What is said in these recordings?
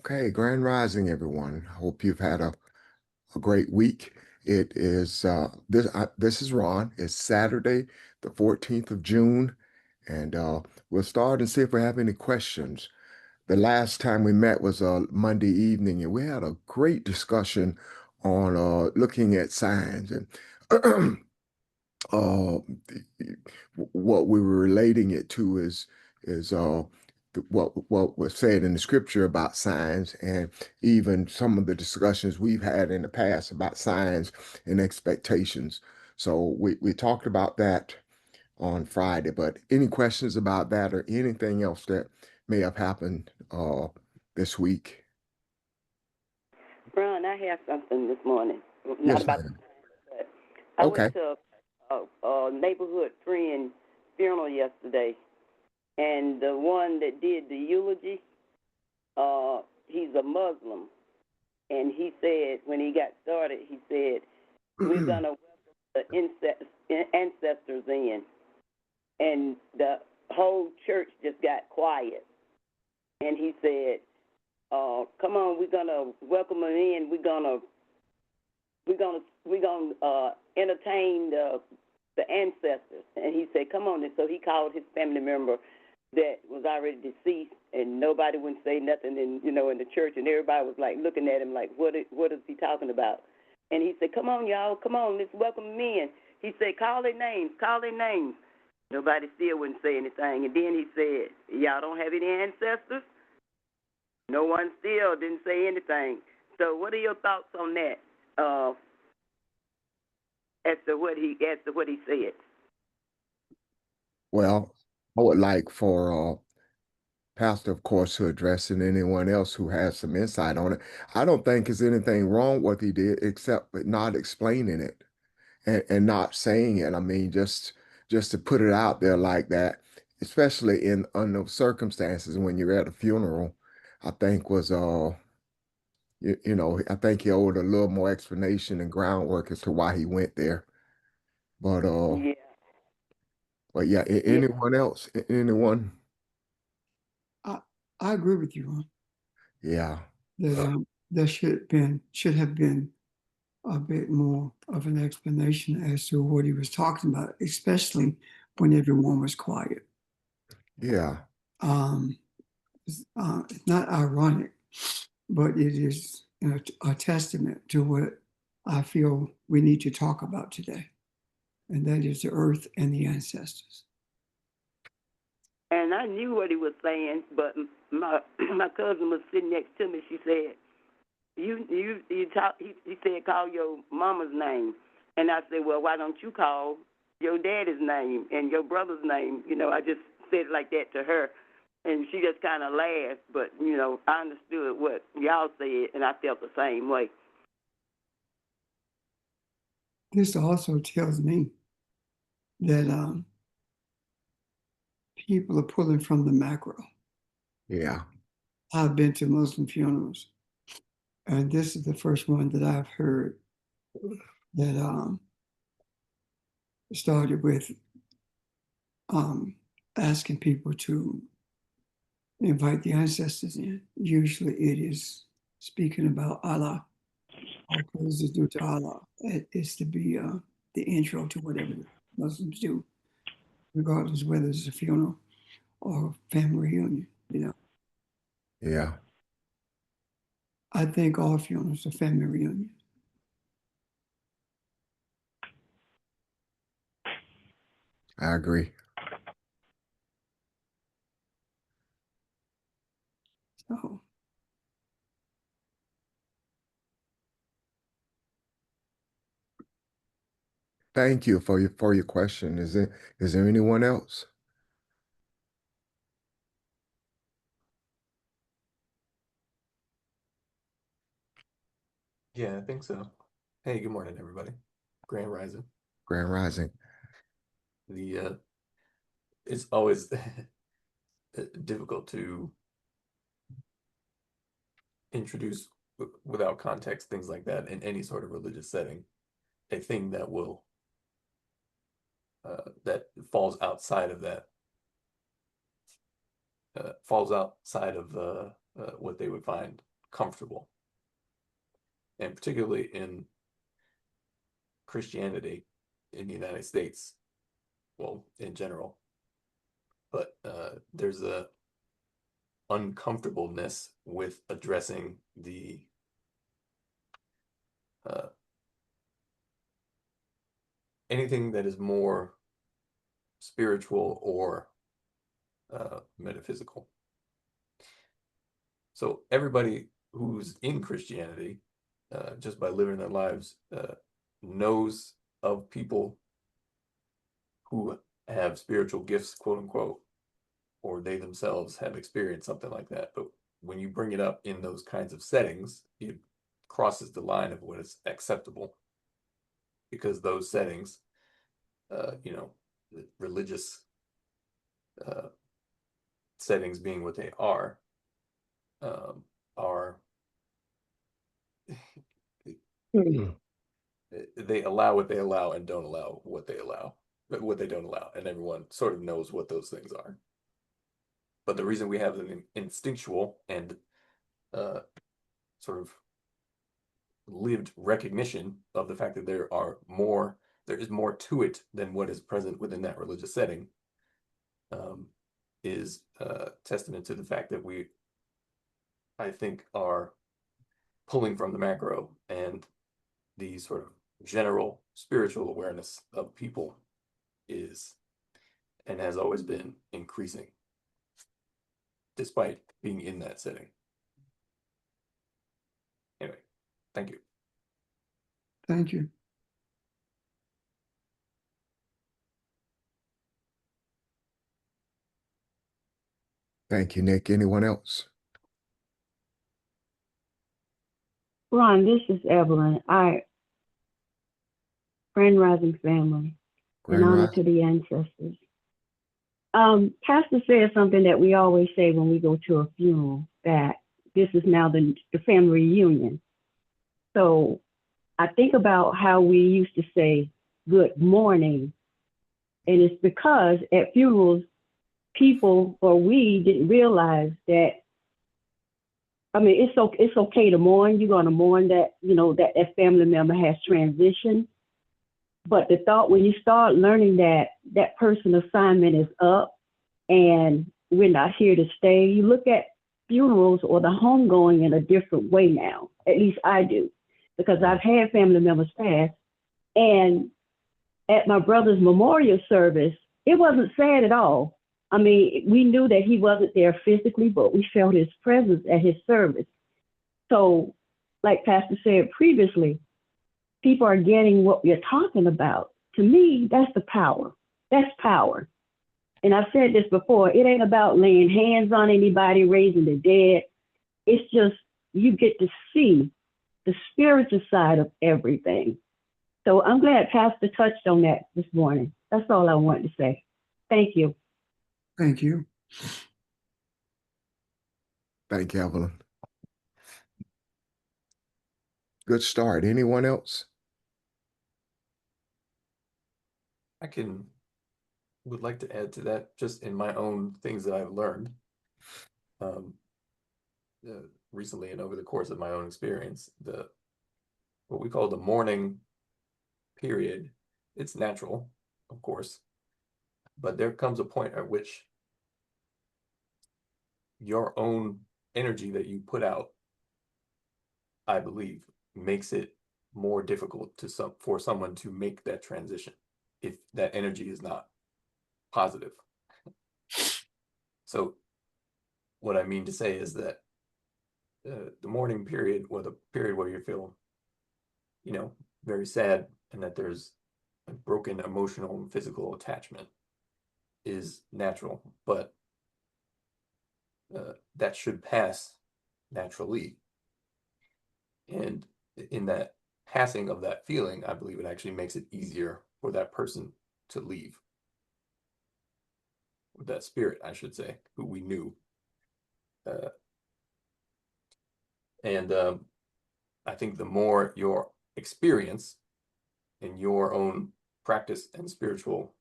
Okay, Grand Rising, everyone. Hope you've had a great week. It is this is Ron. It's Saturday, the 14th of June, and we'll start and see if we have any questions. The last time we met was Monday evening, and we had a great discussion on looking at signs and uh, what we were relating it to is what was said in the scripture about signs, and even some of the discussions we've had in the past about signs and expectations. So we talked about that on Friday, but any questions about that or anything else that may have happened this week? Ron, I have something this morning. Not Yes, about the ma'am. but I went Okay. to a neighborhood friend funeral yesterday, and the one that did the eulogy, he's a Muslim, and he said when he got started, he said we're gonna welcome the ancestors in, and the whole church just got quiet, and he said, "Come on, we're gonna welcome them in. We're gonna entertain the ancestors." And he said, "Come on." And so he called his family member that was already deceased, and nobody wouldn't say nothing in the church, and everybody was like looking at him like, what is he talking about? And he said, "Come on, y'all, come on, let's welcome them in." He said, "Call their names, call their names." Nobody still wouldn't say anything. And then he said, "Y'all don't have any ancestors?" No one still didn't say anything. So what are your thoughts on that? As to what he said. Well, I would like for Pastor, of course, to address it, and anyone else who has some insight on it. I don't think there's anything wrong with what he did except but not explaining it and not saying it. I mean, just to put it out there like that, especially in under circumstances when you're at a funeral, I think was I think he owed a little more explanation and groundwork as to why he went there. But Yeah, yeah, yeah, anyone else? Anyone? I, I agree with you, Ron, Yeah. that there should have been a bit more of an explanation as to what he was talking about, especially when everyone was quiet. Yeah. Um, it's not ironic, but it is a testament to what I feel we need to talk about today, and that is the earth and the ancestors. and I knew what he was saying, but my my cousin was sitting next to me. She said, "You talk." He said, "Call your mama's name," and I said, "Well, why don't you call your daddy's name and your brother's name?" I just said it like that to her, and she just kind of laughed. But I understood what y'all said, and I felt the same way. This also tells me that people are pulling from the macro. Yeah. I've been to Muslim funerals, and this is the first one that I've heard that started with um, asking people to invite the ancestors in. Usually it is speaking about Allah. All praise is due to Allah. It is to be the intro to whatever the Muslims do, regardless whether it's a funeral or a family reunion. Yeah. I think all funerals are family reunions. I agree. So Thank you for your question. Is there anyone else? Yeah, I think so. Hey, good morning, everybody. Grand Rising. Grand Rising. The it's always difficult to introduce without context things like that in any sort of religious setting. A thing that will that falls outside of that falls outside of what they would find comfortable. And particularly in Christianity in the United States, well, in general, but there's a uncomfortableness with addressing the anything that is more spiritual or metaphysical. So everybody who's in Christianity, just by living their lives, knows of people who have spiritual gifts, quote unquote, or they themselves have experienced something like that. But when you bring it up in those kinds of settings, it crosses the line of what is acceptable, because those settings, religious settings being what they are they allow what they allow and don't allow what they allow, but what they don't allow, and everyone sort of knows what those things are. But the reason we have an instinctual and sort of lived recognition of the fact that there is more to it than what is present within that religious setting, is testament to the fact that we, I think, are pulling from the macro, and the sort of general spiritual awareness of people is and has always been increasing despite being in that setting. Anyway, thank you. Thank you. Thank you, Nick. Anyone else? Ron, this is Evelyn. Grand Rising family, Grand and honor Rising. to the ancestors. Pastor said something that we always say when we go to a funeral, that this is now the family reunion. So I think about how we used to say good morning, and it's because at funerals, people or we didn't realize that. I mean, it's okay to mourn. You're going to mourn that, that family member has transitioned. But the thought, when you start learning that that person's assignment is up and we're not here to stay, you look at funerals or the homegoing in a different way now. At least I do, because I've had family members pass. And at my brother's memorial service, it wasn't sad at all. I mean, we knew that he wasn't there physically, but we felt his presence at his service. So, like Pastor said previously, people are getting what we're talking about. To me, that's the power. That's power. And I've said this before, it ain't about laying hands on anybody, raising the dead. It's just, you get to see the spiritual side of everything. So I'm glad Pastor touched on that this morning. That's all I wanted to say. Thank you. Thank you. Thank you, Evelyn. Good start. Anyone else? Would like to add to that, just in my own things that I've learned recently and over the course of my own experience. What we call the mourning period, it's natural, of course, but there comes a point at which your own energy that you put out, I believe, makes it more difficult for someone to make that transition if that energy is not positive. So what I mean to say is that the mourning period, or the period where you feel, very sad, and that there's a broken emotional and physical attachment, is natural, but that should pass naturally. And in that passing of that feeling, I believe it actually makes it easier for that person to leave. With that spirit, I should say, who we knew. And I think the more your experience in your own practice and spiritual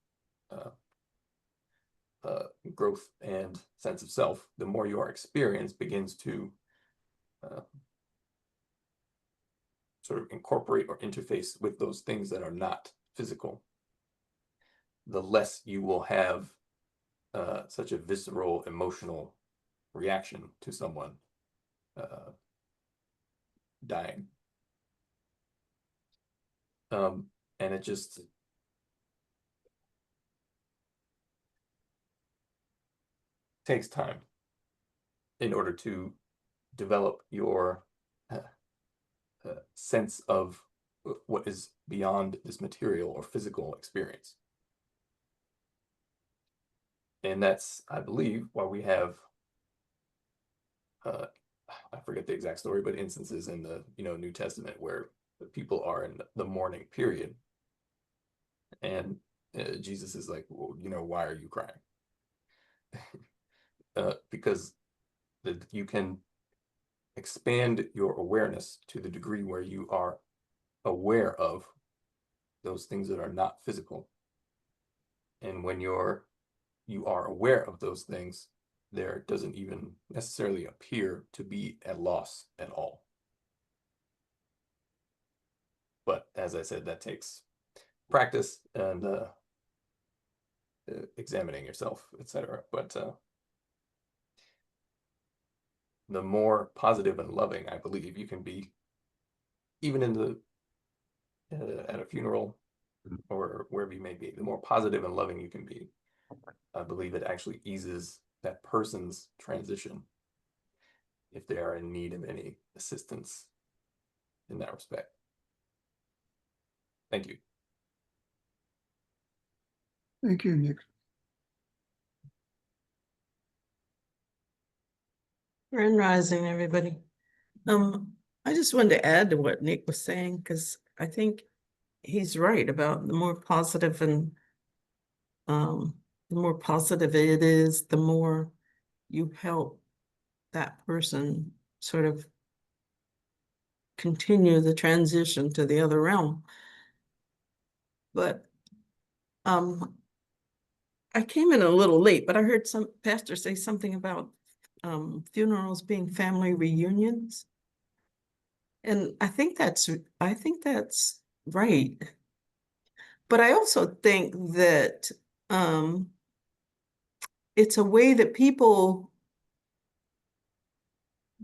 growth and sense of self, the more your experience begins to sort of incorporate or interface with those things that are not physical, the less you will have such a visceral emotional reaction to someone dying. And it just takes time in order to develop your sense of what is beyond this material or physical experience. And that's, I believe, why we have I forget the exact story, but instances in the New Testament where the people are in the mourning period, and Jesus is like, well, why are you crying? Because you can expand your awareness to the degree where you are aware of those things that are not physical. And when you are aware of those things, there doesn't even necessarily appear to be a loss at all. But as I said, that takes practice and examining yourself, etc. But the more positive and loving, I believe, you can be, even in the at a funeral or wherever you may be, the more positive and loving you can be, I believe it actually eases that person's transition if they are in need of any assistance in that respect. Thank you. Thank you, Nick. Grand Rising, everybody. I just wanted to add to what Nick was saying, because I think he's right about the more positive and the more positive it is, the more you help that person sort of continue the transition to the other realm. But I came in a little late, but I heard some pastor say something about funerals being family reunions. And I think that's right. But I also think that it's a way that people,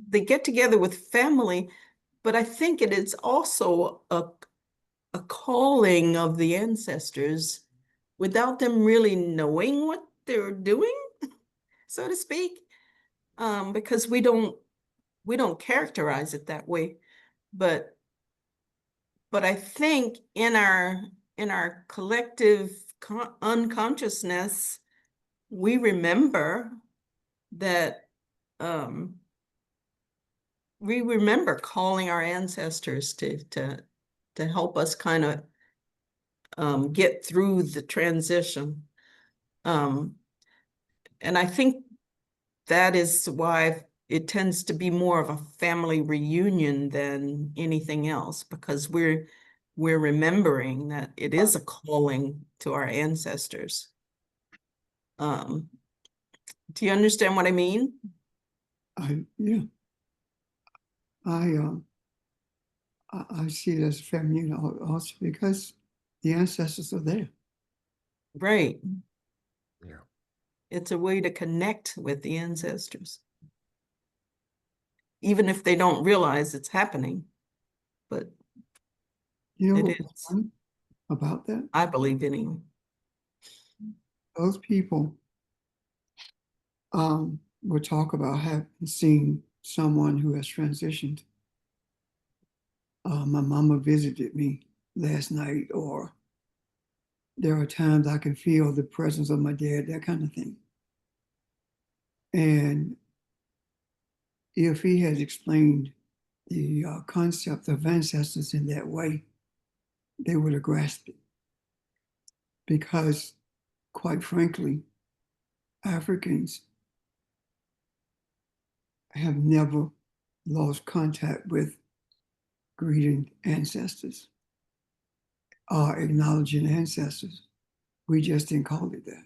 they get together with family, but I think it is also a calling of the ancestors without them really knowing what they're doing, so to speak, because we don't characterize it that way. But I think in our collective unconsciousness, we remember that we remember calling our ancestors to help us kind of get through the transition. And I think that is why it tends to be more of a family reunion than anything else, because we're remembering that it is a calling to our ancestors. Do you understand what I mean? Yeah. I see it as a family unit also because the ancestors are there. Right. Yeah. It's a way to connect with the ancestors, even if they don't realize it's happening. But You know it what was is. fun about that? I believe anyway. Those people will talk about having seen someone who has transitioned. My mama visited me last night, or there are times I can feel the presence of my dad, that kind of thing. And if he had explained the concept of ancestors in that way, they would have grasped it. Because, quite frankly, Africans have never lost contact with greeting ancestors or acknowledging ancestors. We just didn't call it that.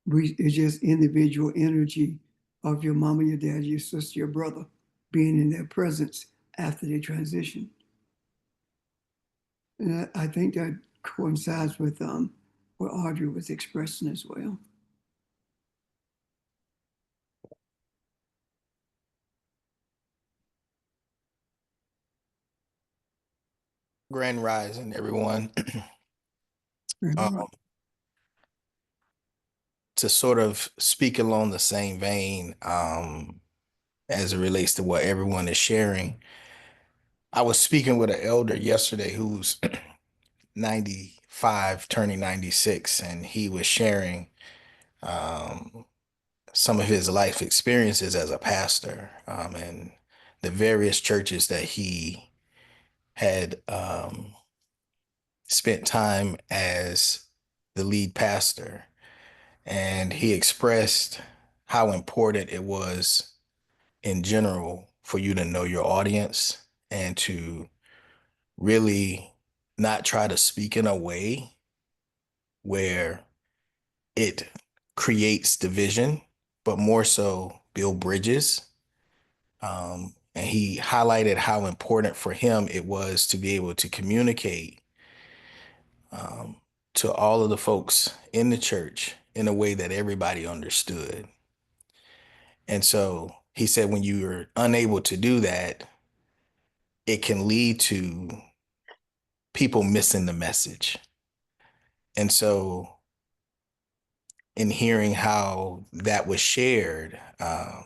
It's just individual energy of your mama, your dad, your sister, your brother being in their presence after they transition. And I think that coincides with what Audrey was expressing as well. Grand Rising, everyone. Right. To sort of speak along the same vein, as it relates to what everyone is sharing, I was speaking with an elder yesterday who's 95, turning 96, and he was sharing some of his life experiences as a pastor, and the various churches that he had spent time as the lead pastor. And he expressed how important it was in general for you to know your audience and to really not try to speak in a way where it creates division, but more so build bridges. And he highlighted how important for him it was to be able to communicate um, to all of the folks in the church in a way that everybody understood. And so he said, when you're unable to do that, it can lead to people missing the message. And so, in hearing how that was shared, I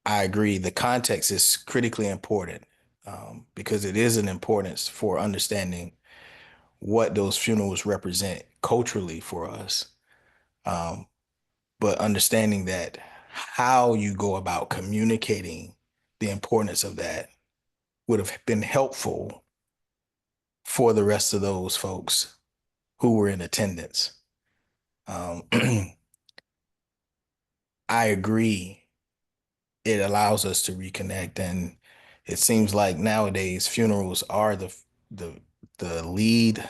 agree. The context is critically important, because it is an importance for understanding what those funerals represent culturally for us. But understanding that how you go about communicating the importance of that would have been helpful for the rest of those folks who were in attendance. I agree. It allows us to reconnect, and it seems like nowadays funerals are the the lead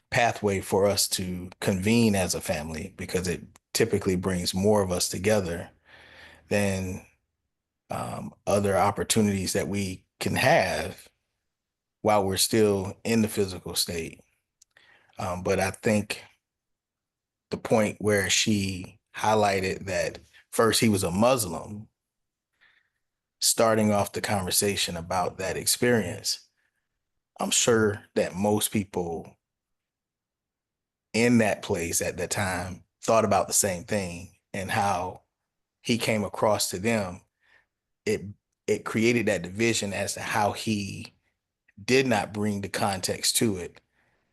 pathway for us to convene as a family, because it typically brings more of us together than other opportunities that we can have while we're still in the physical state. But I think the point where she highlighted that first he was a Muslim, starting off the conversation about that experience, I'm sure that most people in that place at that time thought about the same thing, and how he came across to them. It it created that division as to how he did not bring the context to it.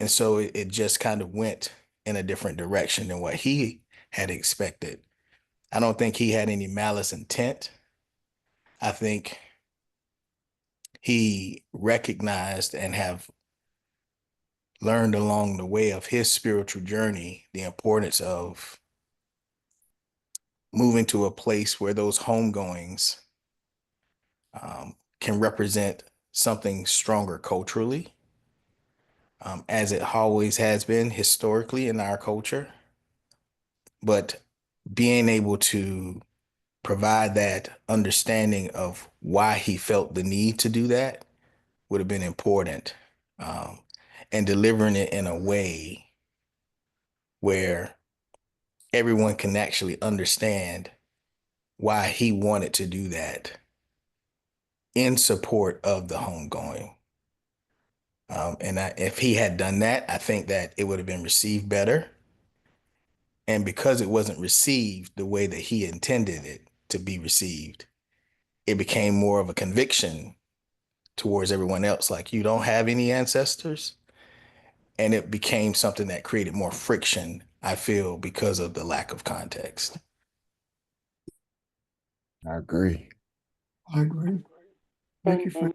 And so it just kind of went in a different direction than what he had expected. I don't think he had any malice intent. I think he recognized and have learned along the way of his spiritual journey the importance of moving to a place where those homegoings can represent something stronger culturally, as it always has been historically in our culture. But being able to provide that understanding of why he felt the need to do that would have been important, um, and delivering it in a way where everyone can actually understand why he wanted to do that in support of the homegoing. If he had done that, I think that it would have been received better. And because it wasn't received the way that he intended it to be received, it became more of a conviction towards everyone else, like, you don't have any ancestors. And it became something that created more friction, I feel, because of the lack of context. I agree. I agree. Thank you for.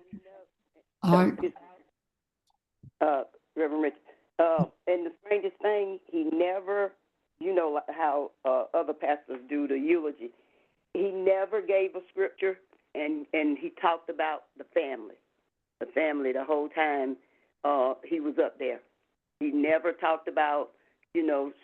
uh, I Reverend Richard. And the strangest thing, he never, like how other pastors do the eulogy, he never gave a scripture, and he talked about the family the whole time he was up there. He never talked about,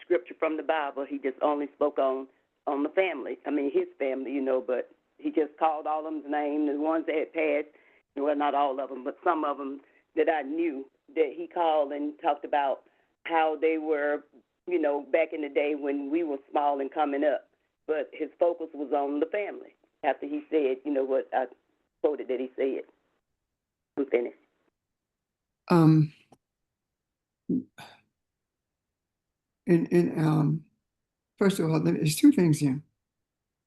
scripture from the Bible. He just only spoke on the family. I mean, his family, but he just called all of them's names, the ones that had passed, well, not all of them, but some of them that I knew, that he called and talked about how they were, you know, back in the day when we were small and coming up. But his focus was on the family after he said, you know, what I quoted that he said. I'm finished. First of all, there's two things here.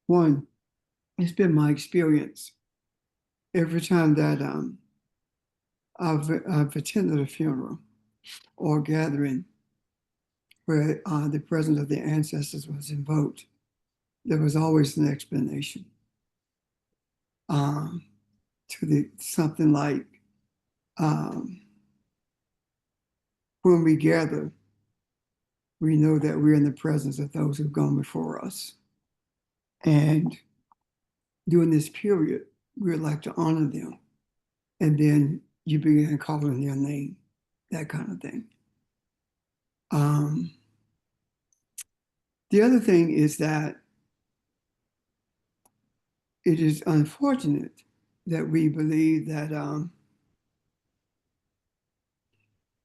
One, it's been my experience every time that I've attended a funeral or gathering where the presence of the ancestors was invoked, there was always an explanation to the something like when we gather, we know that we're in the presence of those who've gone before us. And during this period, we would like to honor them. And then you begin calling their name, that kind of thing. The other thing is that it is unfortunate that we believe that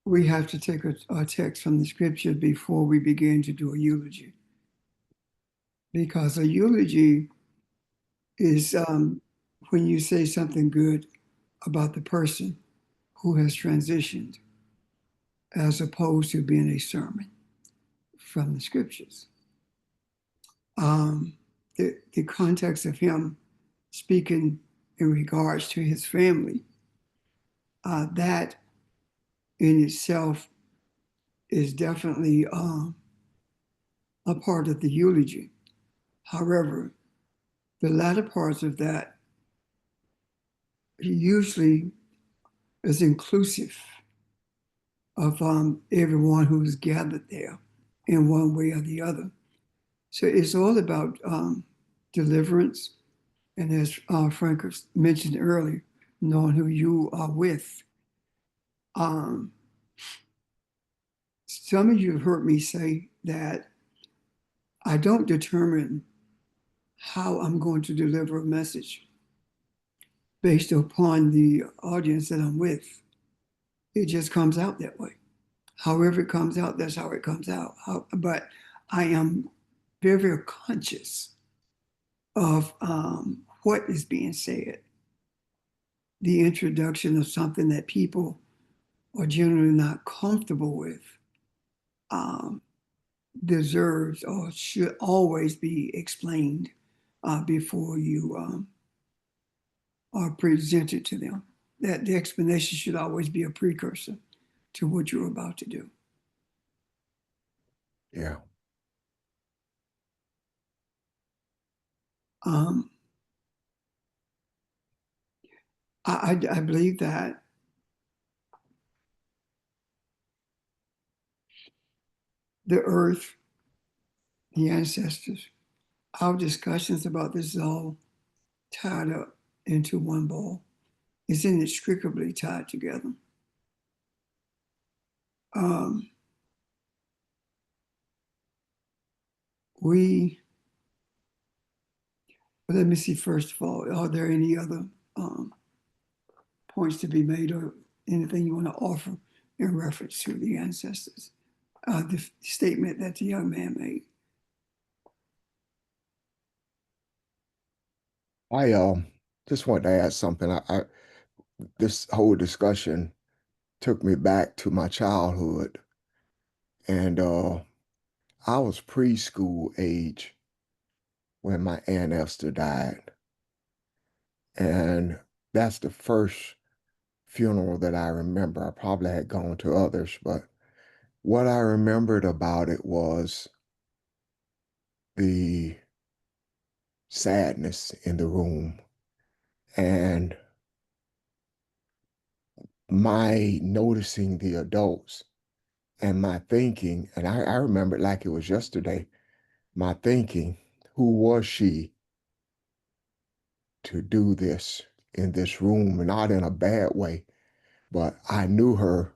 we have to take a text from the scripture before we begin to do a eulogy. Because a eulogy is when you say something good about the person who has transitioned, as opposed to being a sermon from the scriptures. The context of him speaking in regards to his family, that in itself is definitely a part of the eulogy. However, the latter parts of that usually is inclusive of everyone who's gathered there in one way or the other. So it's all about deliverance. And as Frank mentioned earlier, knowing who you are with. Some of you have heard me say that I don't determine how I'm going to deliver a message based upon the audience that I'm with. It just comes out that way. However it comes out, that's how it comes out. But I am very, very conscious of what is being said. The introduction of something that people are generally not comfortable with deserves or should always be explained before you are presented to them. That the explanation should always be a precursor to what you're about to do. Yeah. I believe that the earth, the ancestors, our discussions about this is all tied up into one ball. It's inextricably tied together. Let me see, first of all, are there any other points to be made or anything you want to offer in reference to the ancestors? The statement that the young man made. I just want to add something. This whole discussion took me back to my childhood, and I was preschool age when my Aunt Esther died, and that's the first funeral that I remember. I probably had gone to others, but what I remembered about it was the sadness in the room and my noticing the adults and my thinking, and I remember it like it was yesterday, my thinking, who was she to do this in this room, and not in a bad way, but I knew her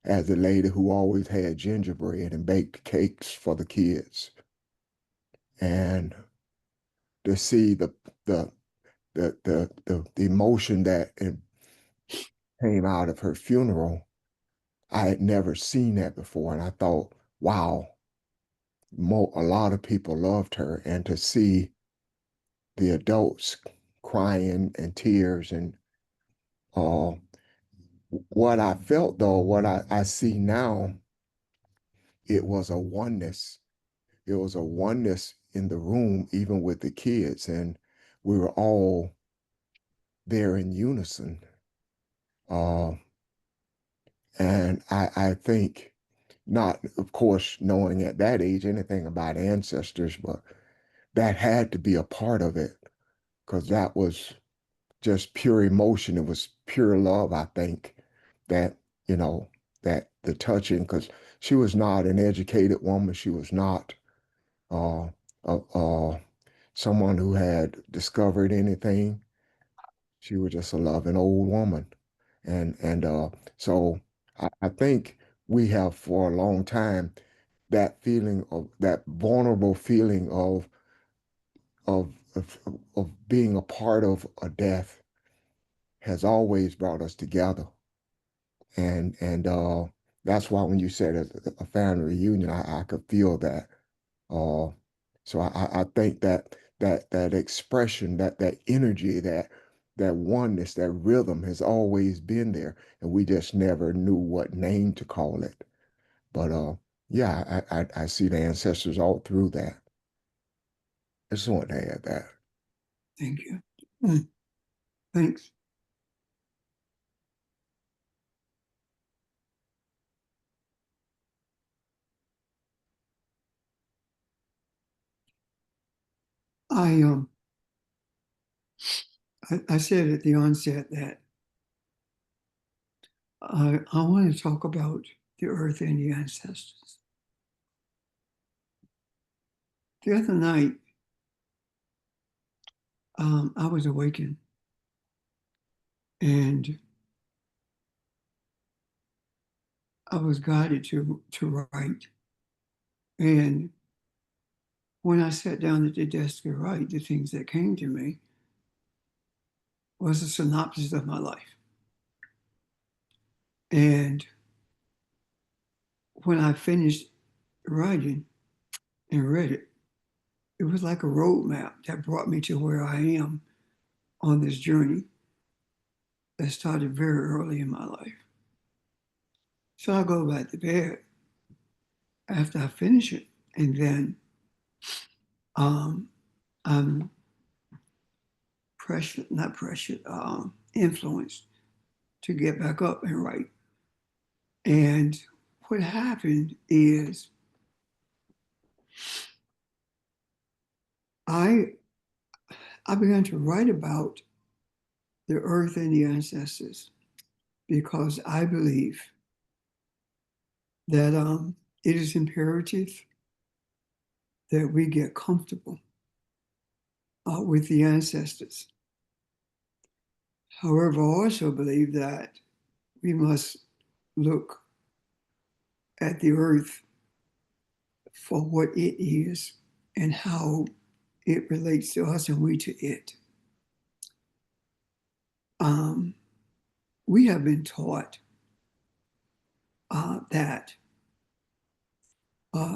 as a lady who always had gingerbread and baked cakes for the kids. And to see the the emotion that came out of her funeral, I had never seen that before, and I thought, wow, a lot of people loved her, and to see the adults crying and tears and uh, what I felt though, what I see now, it was a oneness. It was a oneness in the room, even with the kids, and we were all there in unison. Uh, and I think, not, of course, knowing at that age anything about ancestors, but that had to be a part of it because that was just pure emotion. It was pure love, I think, that, you know, that the touching, because she was not an educated woman. She was not uh, someone who had discovered anything. She was just a loving old woman. And so I think we have for a long time that feeling of that vulnerable feeling of being a part of a death has always brought us together. And that's why when you said a family reunion, I could feel that. Uh, so I think that expression, that energy, that oneness, that rhythm has always been there, and we just never knew what name to call it. But yeah, I see the ancestors all through that. I just want to add that. Thank you. Mm, thanks. I um I said at the onset that I want to talk about the earth and the ancestors. The other night, I was awakened and I was guided to write. And when I sat down at the desk to write, the things that came to me was a synopsis of my life. And when I finished writing and read it, it was like a roadmap that brought me to where I am on this journey that started very early in my life. So I go back to bed after I finish it, and then I'm pressured, not pressured, influenced to get back up and write. And what happened is I I began to write about the earth and the ancestors because I believe that it is imperative that we get comfortable with the ancestors. However, I also believe that we must look at the earth for what it is and how it relates to us and we to it. We have been taught that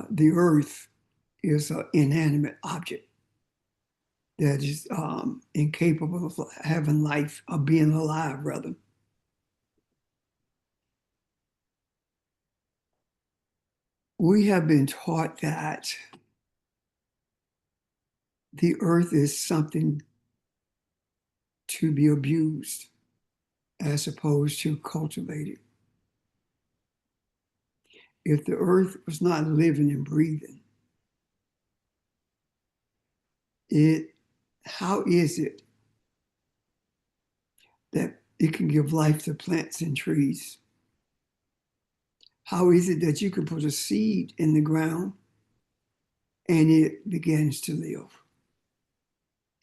the earth is an inanimate object that is incapable of having life, or being alive, rather. We have been taught that the earth is something to be abused as opposed to cultivated. If the earth was not living and breathing, how is it that it can give life to plants and trees? How is it that you can put a seed in the ground and it begins to live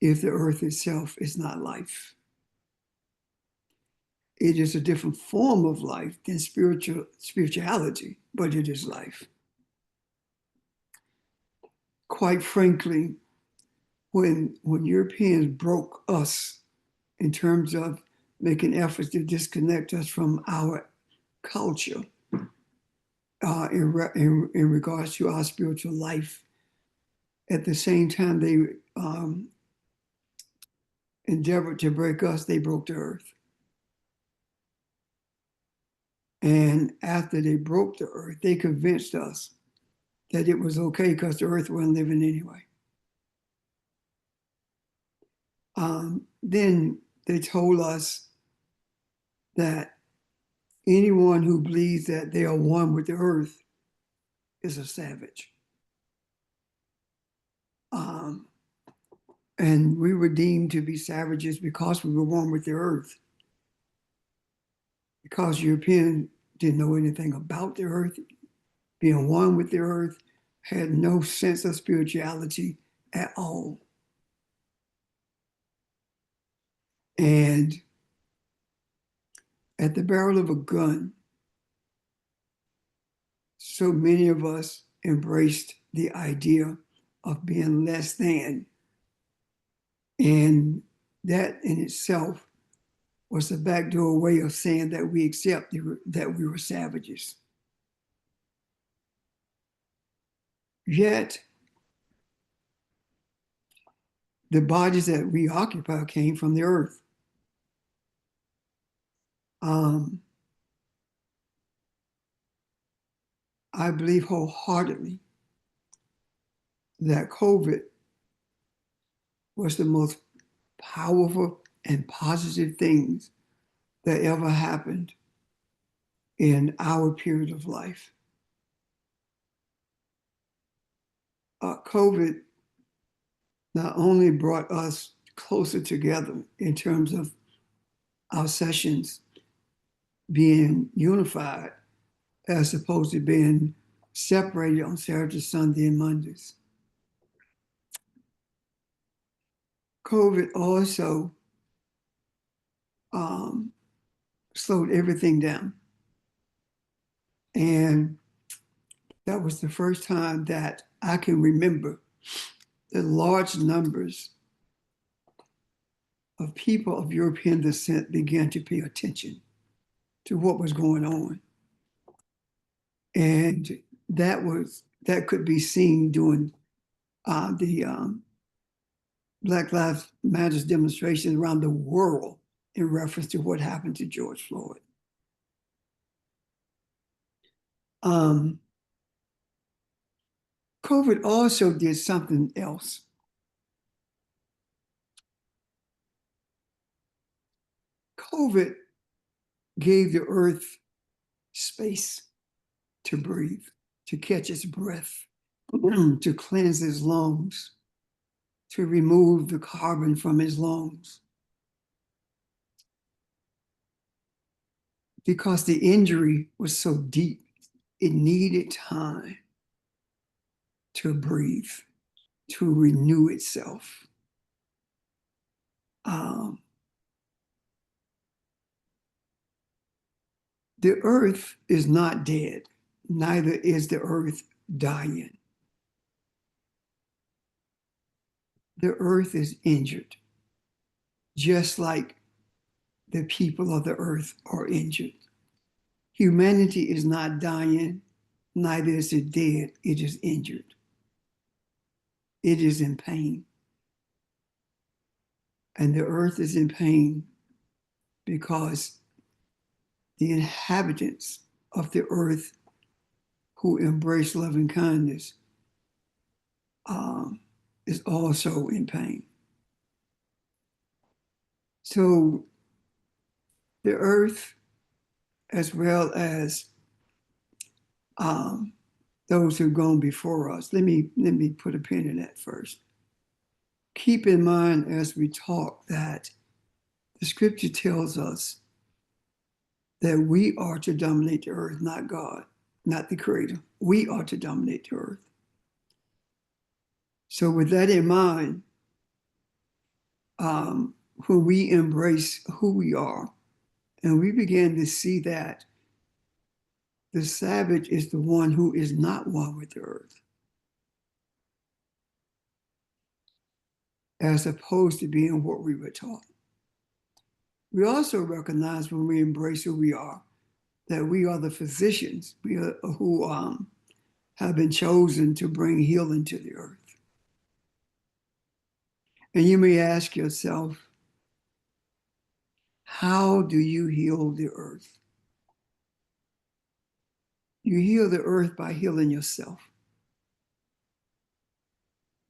if the earth itself is not life? It is a different form of life than spirituality, but it is life. Quite frankly, when Europeans broke us in terms of making efforts to disconnect us from our culture in regards to our spiritual life. At the same time, they endeavored to break us, they broke the earth. And after they broke the earth, they convinced us that it was okay because the earth wasn't living anyway. Then they told us that anyone who believes that they are one with the earth is a savage. And we were deemed to be savages because we were one with the earth. Because Europeans didn't know anything about the earth, being one with the earth, had no sense of spirituality at all. And at the barrel of a gun, so many of us embraced the idea of being less than. And that in itself was a backdoor way of saying that we accept that we were savages. Yet, the bodies that we occupy came from the earth. I believe wholeheartedly that COVID was the most powerful and positive things that ever happened in our period of life. COVID not only brought us closer together in terms of our sessions being unified as opposed to being separated on Saturday, Sunday, and Mondays. COVID also slowed everything down. And that was the first time that I can remember that large numbers of people of European descent began to pay attention to what was going on. And that could be seen during the Black Lives Matter demonstrations around the world in reference to what happened to George Floyd. COVID also did something else. COVID gave the earth space to breathe, to catch its breath, to cleanse its lungs, to remove the carbon from its lungs. Because the injury was so deep, it needed time to breathe, to renew itself. The earth is not dead, neither is the earth dying. The earth is injured, just like the people of the earth are injured. Humanity is not dying, neither is it dead, it is injured. It is in pain. And the earth is in pain because the inhabitants of the earth who embrace loving kindness is also in pain. So the earth, as well as those who've gone before us, let me put a pin in that first. Keep in mind as we talk that the scripture tells us that we are to dominate the earth, not God, not the creator. We are to dominate the earth. So with that in mind, when we embrace who we are, and we begin to see that the savage is the one who is not one with the earth, as opposed to being what we were taught. We also recognize when we embrace who we are, that we are the physicians who have been chosen to bring healing to the earth. And you may ask yourself, how do you heal the earth? You heal the earth by healing yourself.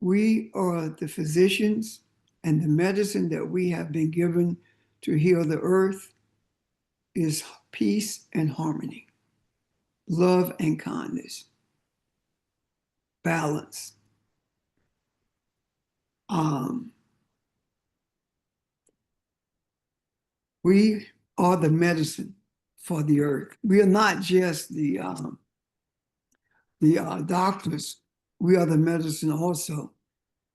We are the physicians, and the medicine that we have been given to heal the earth is peace and harmony, love and kindness, balance. We are the medicine for the earth. We are not just the doctors. We are the medicine also.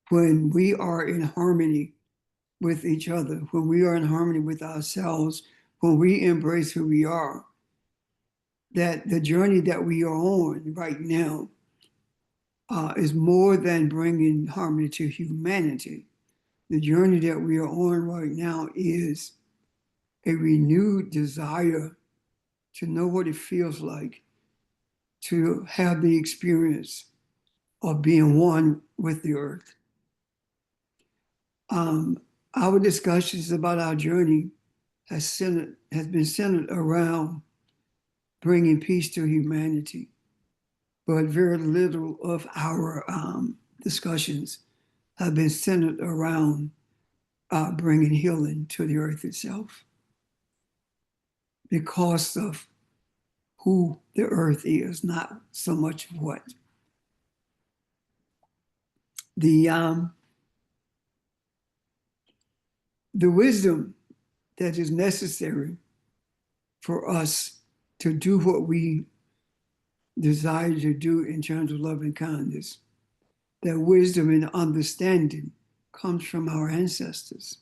When we are in harmony with each other, when we are in harmony with ourselves, when we embrace who we are, that the journey that we are on right now is more than bringing harmony to humanity. The journey that we are on right now is a renewed desire to know what it feels like to have the experience of being one with the earth. Our discussions about our journey has been centered around bringing peace to humanity, but very little of our discussions have been centered around bringing healing to the earth itself, because of who the earth is, not so much what. The wisdom that is necessary for us to do what we desire to do in terms of love and kindness, that wisdom and understanding comes from our ancestors.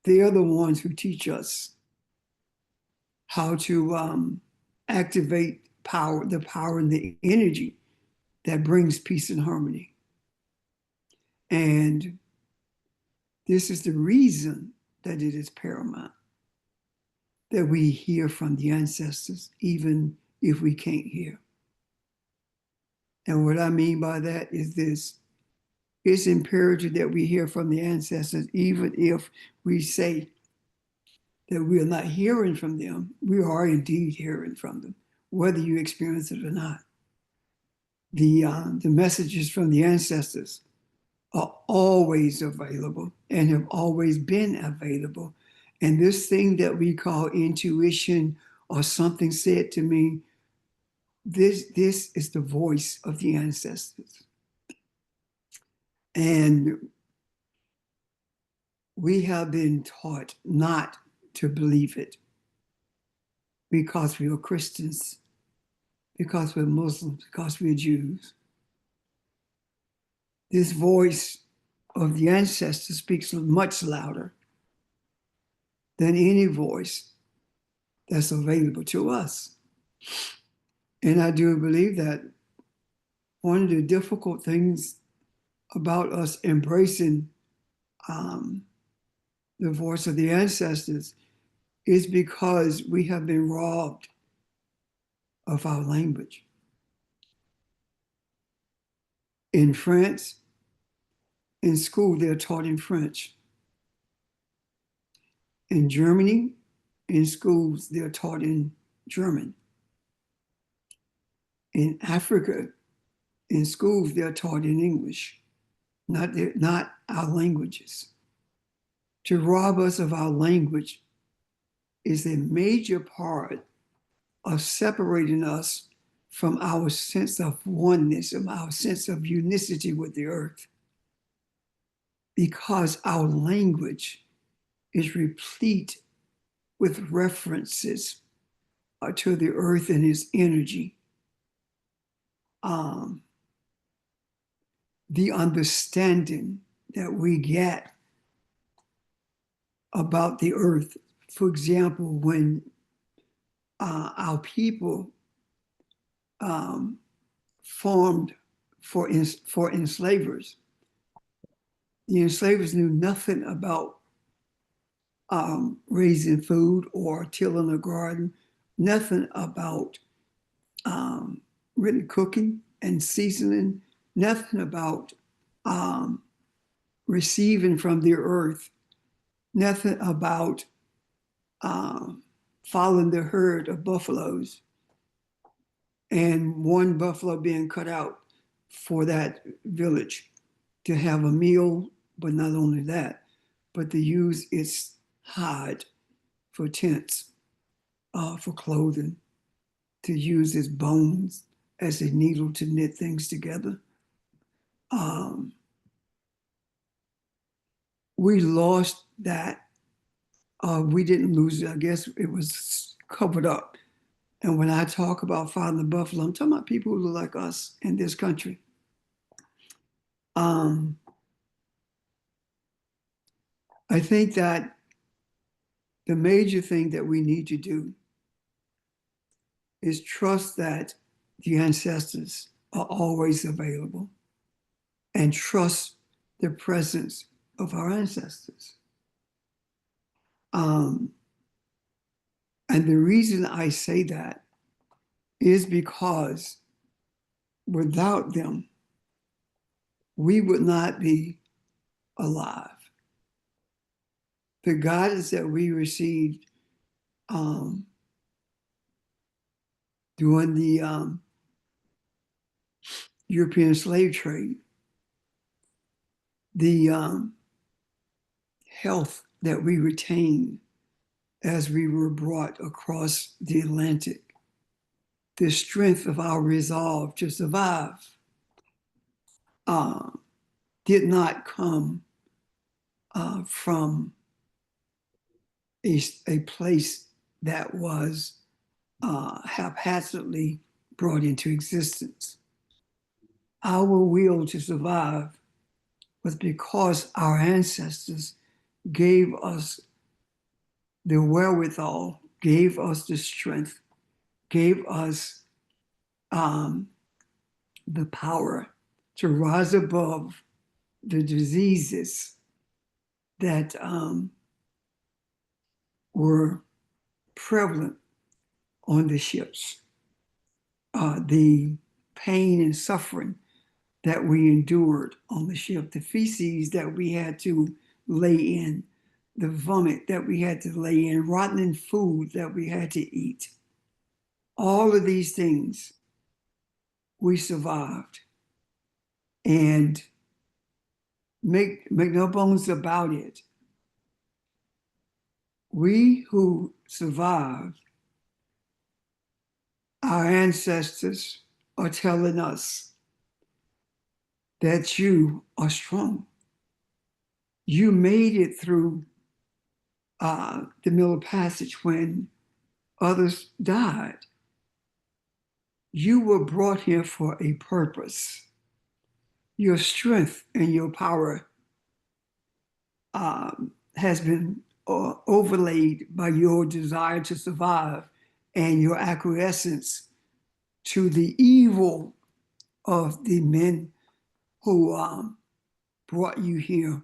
They are the ones who teach us how to activate power, the power and the energy that brings peace and harmony. And this is the reason that it is paramount that we hear from the ancestors, even if we can't hear. And what I mean by that is this: it's imperative that we hear from the ancestors, even if we say that we are not hearing from them. We are indeed hearing from them, whether you experience it or not. The messages from the ancestors are always available and have always been available. And this thing that we call intuition or something said to me, this is the voice of the ancestors. And we have been taught not to believe it because we are Christians, because we're Muslims, because we're Jews. This voice of the ancestors speaks much louder than any voice that's available to us. And I do believe that one of the difficult things about us embracing the voice of the ancestors is because we have been robbed of our language. In France, in school, they're taught in French. In Germany, in schools, they're taught in German. In Africa, in schools, they're taught in English, not our languages. To rob us of our language is a major part of separating us from our sense of oneness, and our sense of unicity with the earth. Because our language is replete with references to the earth and its energy. The understanding that we get about the earth, for example, when our people formed for enslavers, the enslavers knew nothing about raising food or tilling a garden, nothing about really cooking and seasoning, nothing about receiving from the earth, nothing about following the herd of buffaloes and one buffalo being cut out for that village to have a meal, but not only that, but to use its hide for tents, for clothing, to use its bones as a needle to knit things together. We lost that. We didn't lose it. I guess it was covered up. And when I talk about following the buffalo, I'm talking about people who look like us in this country. I think that the major thing that we need to do is trust that the ancestors are always available and trust the presence of our ancestors. And the reason I say that is because without them, we would not be alive. The guidance that we received during the European slave trade, the health that we retained as we were brought across the Atlantic, the strength of our resolve to survive did not come from a place that was haphazardly brought into existence. Our will to survive was because our ancestors gave us the wherewithal, gave us the strength, gave us the power to rise above the diseases that were prevalent on the ships, the pain and suffering that we endured on the ship, the feces that we had to lay in, the vomit that we had to lay in, rotten food that we had to eat. All of these things we survived. And make no bones about it, we who survived, our ancestors are telling us that you are strong. You made it through the Middle Passage when others died. You were brought here for a purpose. Your strength and your power has been overlaid by your desire to survive and your acquiescence to the evil of the men who brought you here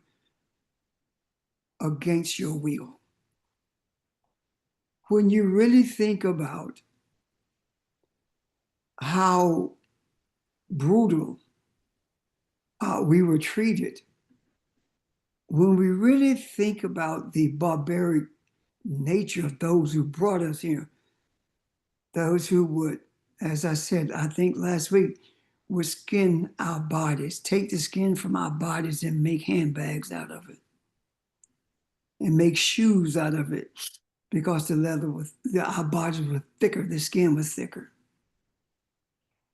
against your will. When you really think about how brutal we were treated, when we really think about the barbaric nature of those who brought us here, those who would, as I said, I think last week, would skin our bodies, take the skin from our bodies and make handbags out of it, and make shoes out of it, because the leather was, our bodies were thicker, the skin was thicker.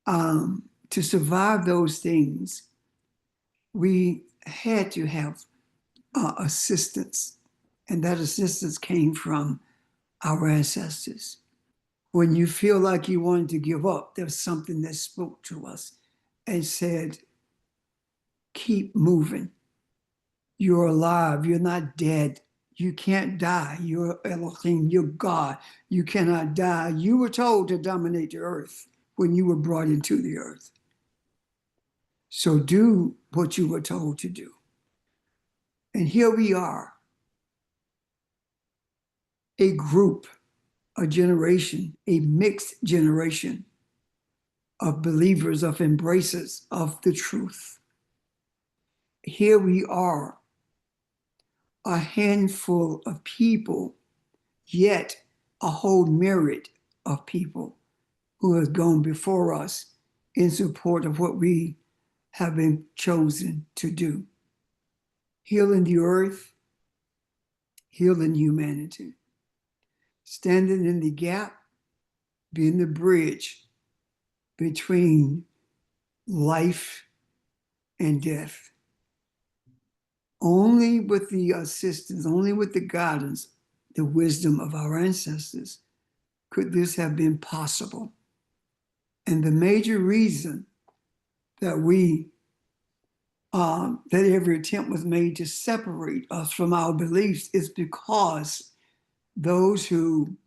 To survive those things, we had to have assistance, and that assistance came from our ancestors. When you feel like you wanted to give up, there's something that spoke to us and said, keep moving. You're alive. You're not dead. You can't die. You're Elohim. You're God. You cannot die. You were told to dominate the earth when you were brought into the earth. So do what you were told to do. And here we are, a group, a generation, a mixed generation of believers, of embracers of the truth. Here we are, a handful of people, yet a whole myriad of people who have gone before us in support of what we have been chosen to do. Healing the earth, healing humanity, standing in the gap, being the bridge between life and death. Only with the assistance, only with the guidance, the wisdom of our ancestors could this have been possible. And the major reason that that every attempt was made to separate us from our beliefs is because those who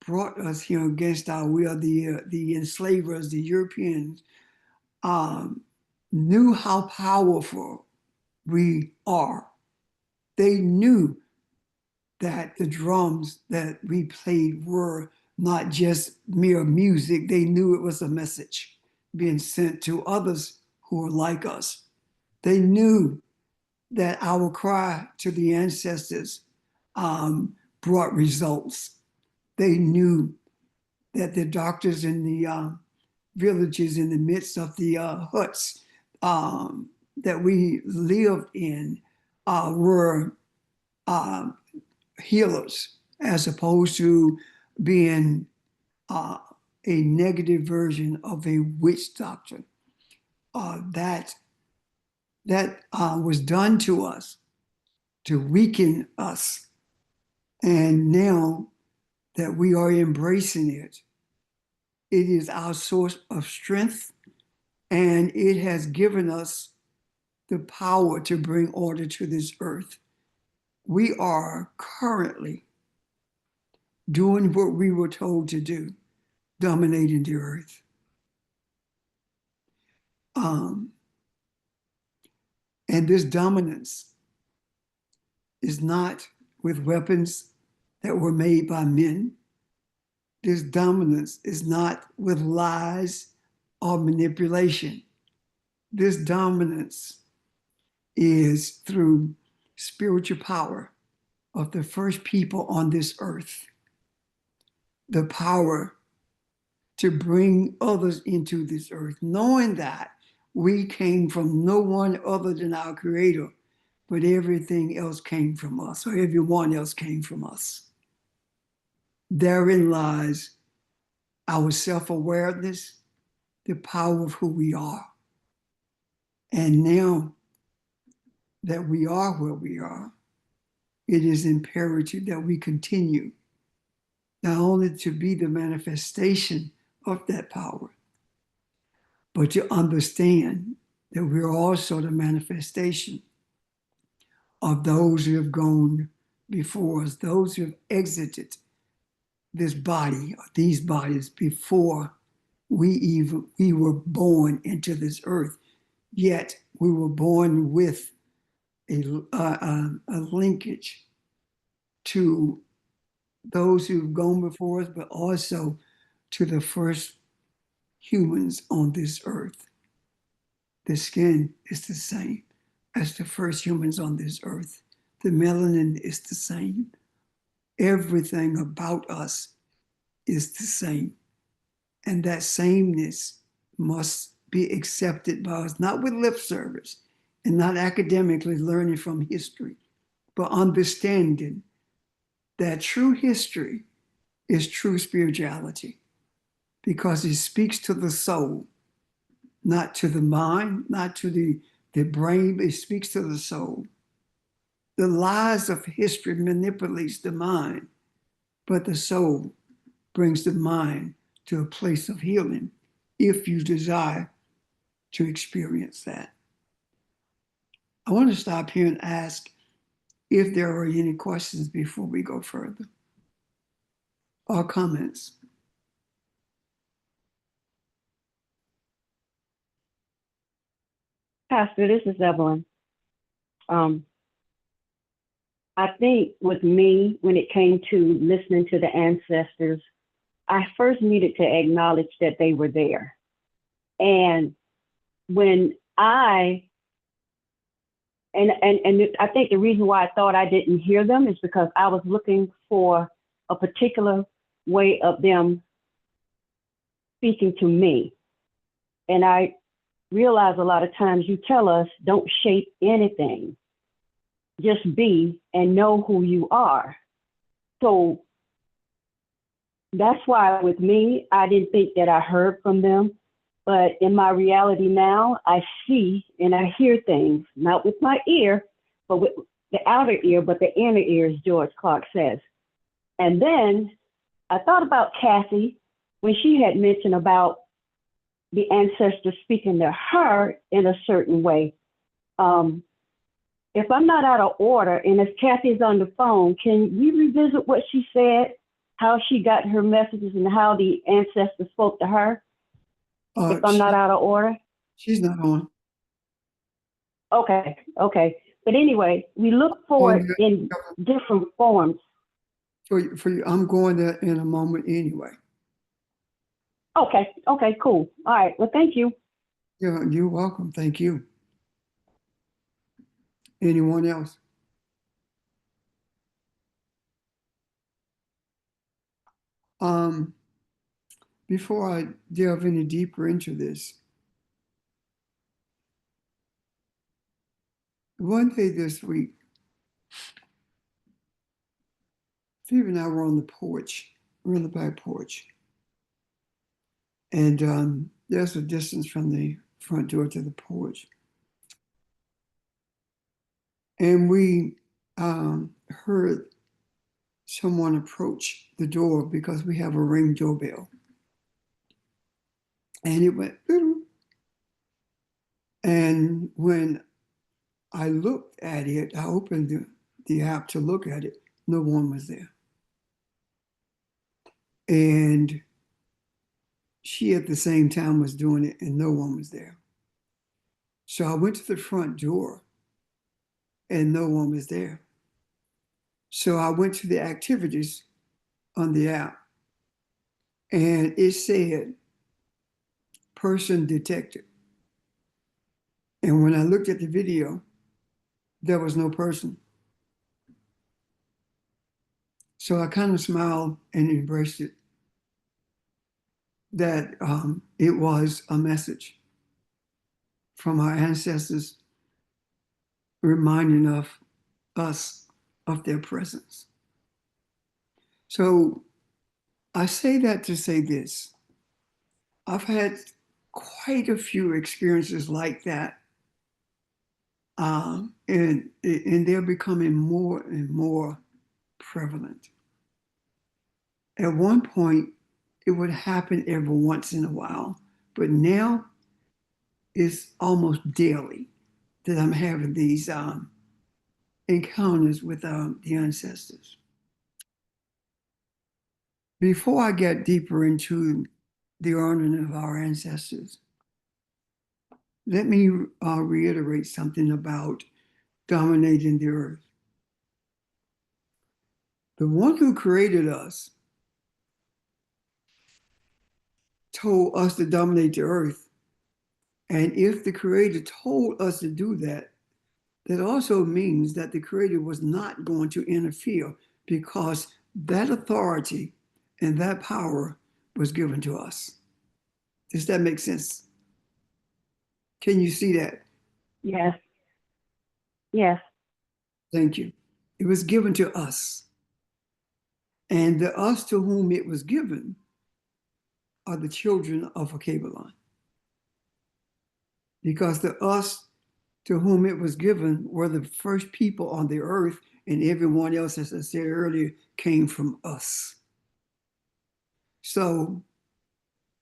brought us here against our will, the enslavers, the Europeans, knew how powerful we are. They knew that the drums that we played were not just mere music. They knew it was a message being sent to others who were like us. They knew that our cry to the ancestors brought results. They knew that the doctors in the villages in the midst of the huts that we lived in were healers, as opposed to being a negative version of a witch doctor. That was done to us to weaken us. And now that we are embracing it, it is our source of strength, and it has given us the power to bring order to this earth. We are currently doing what we were told to do, dominating the earth. And this dominance is not with weapons that were made by men. This dominance is not with lies or manipulation. This dominance is through spiritual power of the first people on this earth. The power to bring others into this earth, knowing that we came from no one other than our Creator, but everything else came from us, or everyone else came from us. Therein lies our self-awareness, the power of who we are. And now that we are where we are, it is imperative that we continue not only to be the manifestation of that power, but to understand that we're also the manifestation of those who have gone before us, those who have exited this body, or these bodies, before we were born into this earth. Yet we were born with a linkage to those who've gone before us, but also to the first humans on this earth. The skin is the same as the first humans on this earth. The melanin is the same. Everything about us is the same. And that sameness must be accepted by us, not with lip service and not academically learning from history, but understanding that true history is true spirituality, because it speaks to the soul, not to the mind, not to the brain, but it speaks to the soul. The lies of history manipulates the mind, but the soul brings the mind to a place of healing if you desire to experience that. I want to stop here and ask if there are any questions before we go further, or comments. Pastor, this is Evelyn. I think with me, when it came to listening to the ancestors, I first needed to acknowledge that they were there. And when and I think the reason why I thought I didn't hear them is because I was looking for a particular way of them speaking to me. And I realize a lot of times you tell us, don't shape anything, just be and know who you are. So that's why with me, I didn't think that I heard from them. But in my reality now, I see and I hear things, not with my ear, but with the outer ear, but the inner ear, as George Clark says. And then I thought about Kathy when she had mentioned about the ancestors speaking to her in a certain way. If I'm not out of order, and if Kathy's on the phone, can we revisit what she said, how she got her messages and how the ancestors spoke to her? If I'm not out of order? She's not on. Okay. But anyway, we look for it in different forms. For you, I'm going there in a moment anyway. Okay, cool. All right, well, thank you. Yeah, you're welcome. Thank you. Anyone else? Before I delve any deeper into this, one day this week, Phoebe and I were on the porch. We're on the back porch. And there's a distance from the front door to the porch. And we heard someone approach the door because we have a Ring doorbell. And it went, doo-doo. And when I looked at it, I opened the app to look at it, no one was there. And she at the same time was doing it and no one was there. So I went to the front door and no one was there. So I went to the activities on the app and it said, person detected. And when I looked at the video, there was no person. So I kind of smiled and embraced it, that it was a message from our ancestors reminding of us of their presence. So I say that to say this. I've had quite a few experiences like that. And they're becoming more and more prevalent. At one point, it would happen every once in a while, but now it's almost daily that I'm having these encounters with the ancestors. Before I get deeper into the honoring of our ancestors, let me reiterate something about dominating the earth. The one who created us told us to dominate the earth. And if the Creator told us to do that, that also means that the Creator was not going to interfere because that authority and that power was given to us. Does that make sense? Can you see that? Yes. Thank you. It was given to us. And the us to whom it was given are the children of Akabalon. Because the us to whom it was given were the first people on the earth, and everyone else, as I said earlier, came from us. So,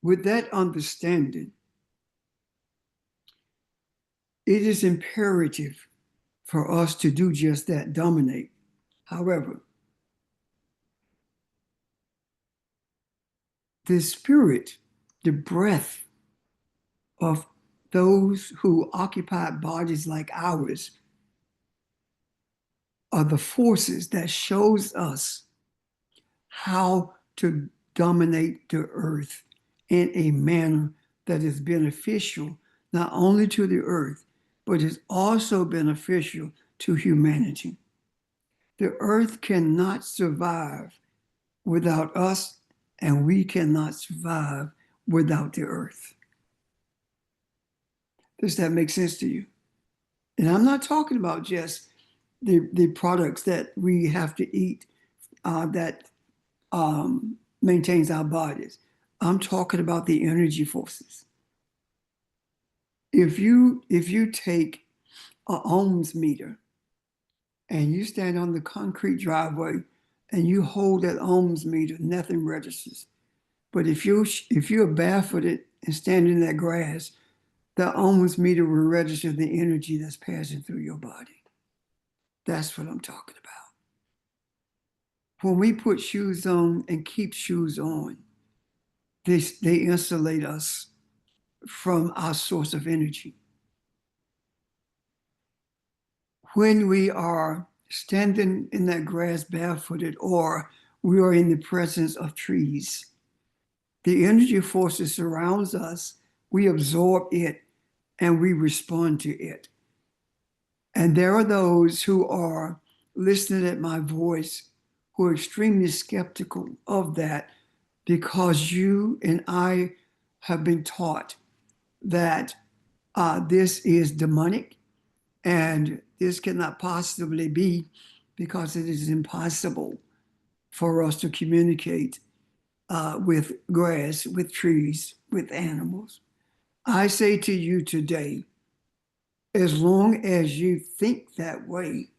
with that understanding, it is imperative for us to do just that, dominate. However, the spirit, the breath of those who occupied bodies like ours are the forces that shows us how to dominate the earth in a manner that is beneficial not only to the earth, but is also beneficial to humanity. The earth cannot survive without us, and we cannot survive without the earth. Does that make sense to you? And I'm not talking about just the products that we have to eat that maintains our bodies. I'm talking about the energy forces. If you take a ohms meter and you stand on the concrete driveway and you hold that ohms meter, nothing registers. But if you're barefooted and stand in that grass, the ohms meter will register the energy that's passing through your body. That's what I'm talking about. When we put shoes on and keep shoes on, they insulate us from our source of energy. When we are standing in that grass barefooted, or we are in the presence of trees, the energy forces surrounds us, we absorb it, and we respond to it. And there are those who are listening at my voice who are extremely skeptical of that, because you and I have been taught that this is demonic and this cannot possibly be, because it is impossible for us to communicate with grass, with trees, with animals. I say to you today, as long as you think that way,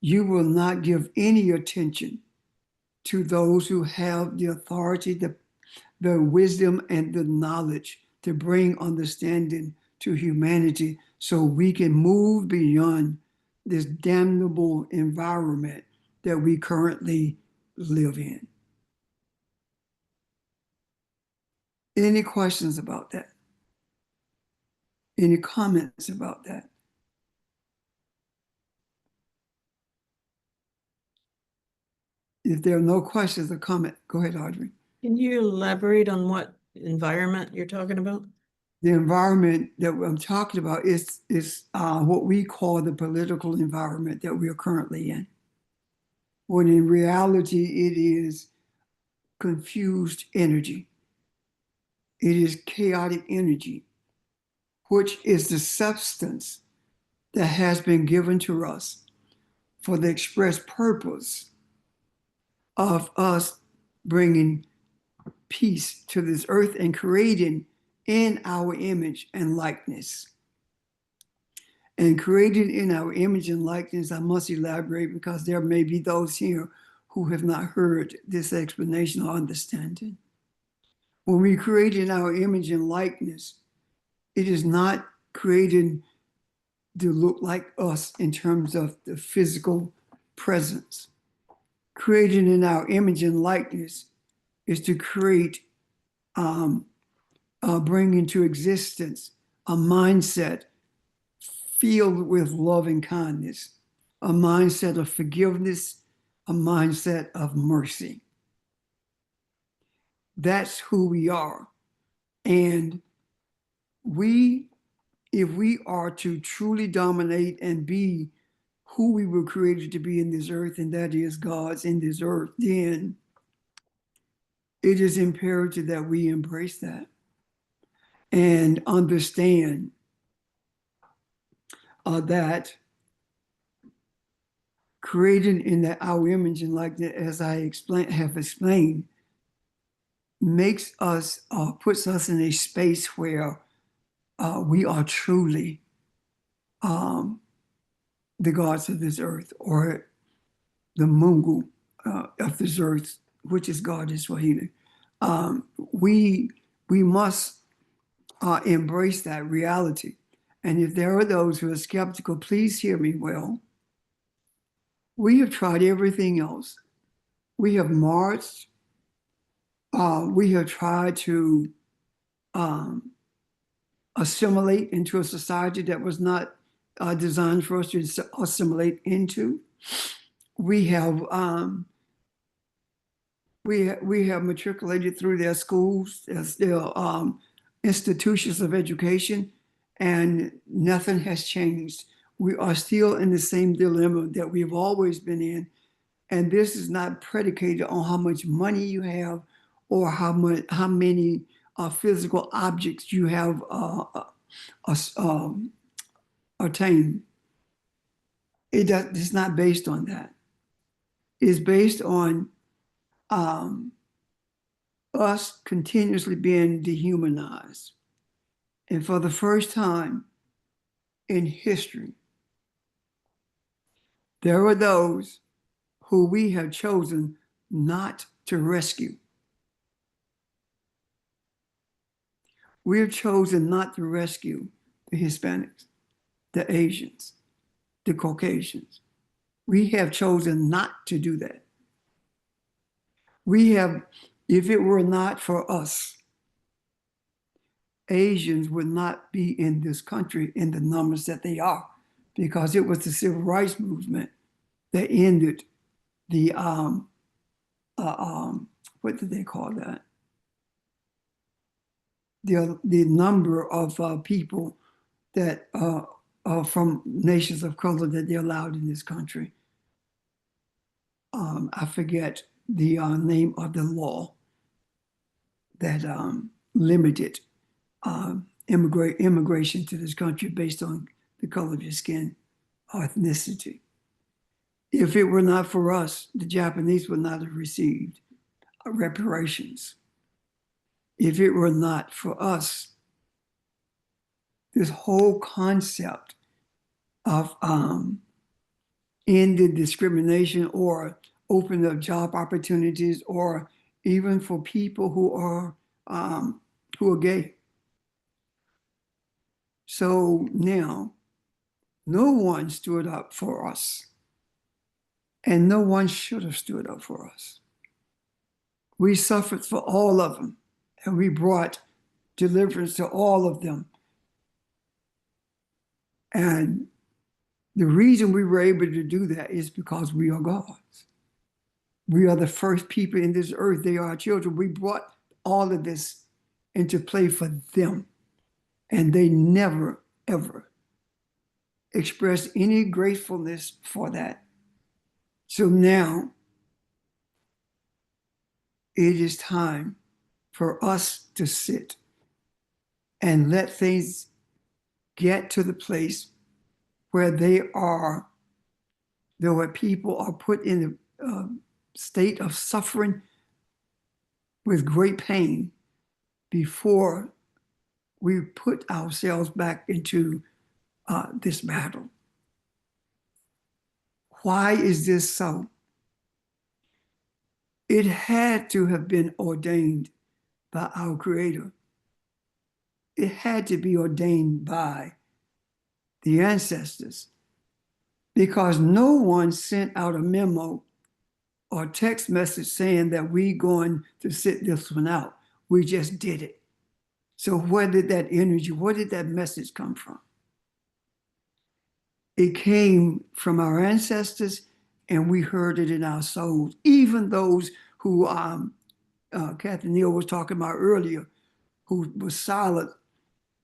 you will not give any attention to those who have the authority, the wisdom, and the knowledge to bring understanding to humanity, so we can move beyond this damnable environment that we currently live in. Any questions about that? Any comments about that? If there are no questions or comment, go ahead, Audrey. Can you elaborate on what environment you're talking about? The environment that I'm talking about is what we call the political environment that we are currently in, when in reality it is confused energy. It is chaotic energy, which is the substance that has been given to us for the express purpose of us bringing peace to this earth and creating in our image and likeness. And created in our image and likeness, I must elaborate, because there may be those here who have not heard this explanation or understanding. When we create in our image and likeness, it is not created to look like us in terms of the physical presence. Created in our image and likeness is to create, bring into existence a mindset filled with love and kindness, a mindset of forgiveness, a mindset of mercy. That's who we are. And if we are to truly dominate and be who we were created to be in this earth, and that is God's in this earth, then it is imperative that we embrace that and understand that created in our image and likeness, as I have explained, makes us, puts us in a space where we are truly the gods of this earth, or the Mungu of this earth, which is God in Swahili. We must embrace that reality. And if there are those who are skeptical, please hear me well. We have tried everything else. We have marched. We have tried to assimilate into a society that was not designed for us to assimilate into. We have we have matriculated through their schools, as their institutions of education, and nothing has changed. We are still in the same dilemma that we've always been in, and this is not predicated on how much money you have or how many physical objects you have attained. It's not based on that. It's based on us continuously being dehumanized. And for the first time in history, there are those who we have chosen not to rescue. We have chosen not to rescue the Hispanics, the Asians, the Caucasians. We have chosen not to do that. We have, if it were not for us, Asians would not be in this country in the numbers that they are, because it was the civil rights movement that ended the what did they call that? The number of people that from nations of color that they allowed in this country. I forget the name of the law that limited immigration to this country based on the color of your skin or ethnicity. If it were not for us, the Japanese would not have received reparations. If it were not for us, this whole concept of ended discrimination or open up job opportunities, or even for people who are gay. So now, no one stood up for us, and no one should have stood up for us. We suffered for all of them, and we brought deliverance to all of them. And the reason we were able to do that is because we are God's. We are the first people in this earth. They are our children. We brought all of this into play for them. And they never, ever expressed any gratefulness for that. So now it is time for us to sit and let things get to the place where where people are put in a state of suffering with great pain before we put ourselves back into this battle. Why is this so? It had to have been ordained by our Creator. It had to be ordained by the ancestors, because no one sent out a memo or text message saying that we going to sit this one out. We just did it. So where did that energy, where did that message come from? It came from our ancestors, and we heard it in our souls. Even those who Kathy Neal was talking about earlier, who was silent